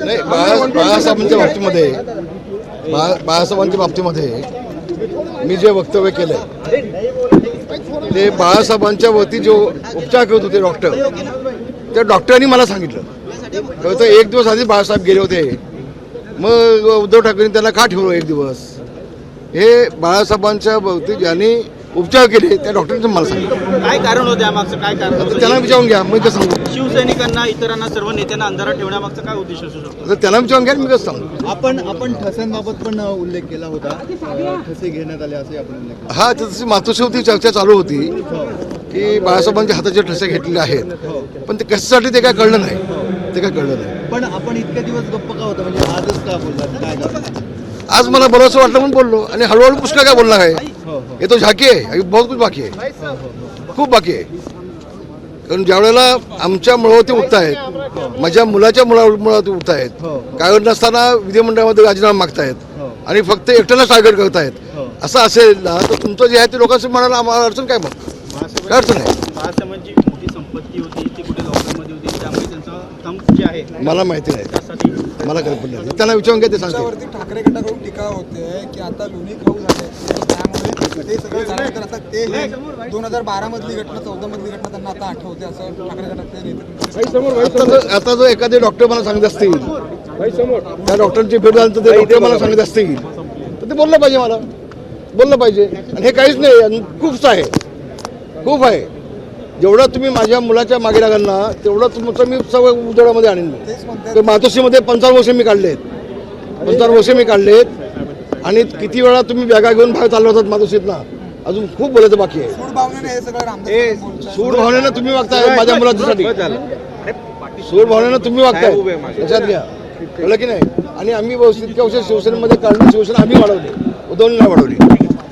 नाही, बाळासाहेबांच्या बाबतीमध्ये बाळासाहेबांच्या बाबतीमध्ये मी जे वक्तव्य केलंय ते बाळासाहेबांच्या वरती जो उपचार करत होते डॉक्टर, त्या डॉक्टरांनी मला सांगितलं तर एक दिवस आधी बाळासाहेब गेले होते, मग उद्धव ठाकरेंनी त्यांना का ठेवलं एक दिवस, हे बाळासाहेबांच्या भोवती ज्यांनी उपचार केले त्या डॉक्टरांनी मला सांगितलं. काय कारण होते यामागचं, काय कारण होतं? त्यांना विचारून घ्या, मी कसं सांगू. शिवसैनिकांना, इतरांना, सर्व नेत्यांना अंधारात ठेवण्यामागचं काय उद्देश असू शकतो? तर त्यांना विचारून घ्या, मी कसं सांगू. आपण ठस्यांबाबत पण उल्लेख केला होता, ठसे घेण्यात आले असे आपण उल्लेख केला. हा, तशी मातोश्रीवरती चर्चा चालू होती की बाळासाहेबांच्या हाताचे ठसे घेतलेले आहेत, पण ते कशासाठी ते काय कळलं नाही, ते काय कळलं नाही. पण आपण इतके दिवस गप्प का होता, म्हणजे आजच का बोलला, काय कारण? आज मला बरंच वाटलं म्हणून बोललो, आणि हळूहळू पुष्कळ काय बोलणार आहे. हो हो हे तो झाकी आहे, अभी बहुत कुछ बाकी आहे, खूप बाकी आहे. कारण ज्या वेळेला आमच्या मुळावरती उठतायत, माझ्या मुलाच्या मुळावरती उठतायत, कारण नसताना विधिमंडळामध्ये राजीनामा मागतायत आणि फक्त एकट्याला टार्गेट करतायत, असं असेल ना तर तुमचं जे आहे ते लोकांशी म्हणायला आम्हाला अडचण काय, मग काय अडचण आहे. बाळासाहेबांची मोठी संपत्ती होती, ती कुठे लॉकडाऊनमध्ये होती, त्यामुळे त्यांचं थंब जे आहे मला माहिती नाही, त्यासाठी मला कल्पना नाही. त्यांना विचारून घ्या, ते सांगते. ठाकरे गटाकडून टीका होते की आता लोणी खाऊ झाले, त्यामुळे ते सगळं झाल्यानंतर आता ते 2012 मधली घटना, 14 मधली घटना त्यांना आता आठवते, असं ठाकरे गटातले नेते. आता जर एखादे डॉक्टर मला सांगत असतील, त्या डॉक्टरची भेट झाल्यानंतर ते डॉक्टर मला सांगत असतील तर ते बोललं पाहिजे, मला बोललं पाहिजे. आणि हे काहीच नाही, खूप आहे, खूप आहे. जेवढं तुम्ही माझ्या मुलाच्या मागे लागाल ना तेवढं तुमचं मी सगळं उदोडामध्ये आणीन. मी मातोश्रीमध्ये 55 वर्ष मी काढलेत, 55 वर्ष मी काढलेत, आणि किती वेळा तुम्ही बॅगा घेऊन बाहेर चालला होतात मातोश्रीतना, अजून खूप बोलायचं बाकी आहे. सूड भावनेने हे सगळं रामदास सूड भावनेनं तुम्ही वागताय माझ्या मुलासाठी, सूड भावनेनं तुम्ही वागताय, लक्षात घ्या, कळलं की नाही. आणि आम्ही व्यवस्थित शिवसेनेमध्ये काढली, शिवसेना आम्ही वाढवली, उद्धवने नाही वाढवली.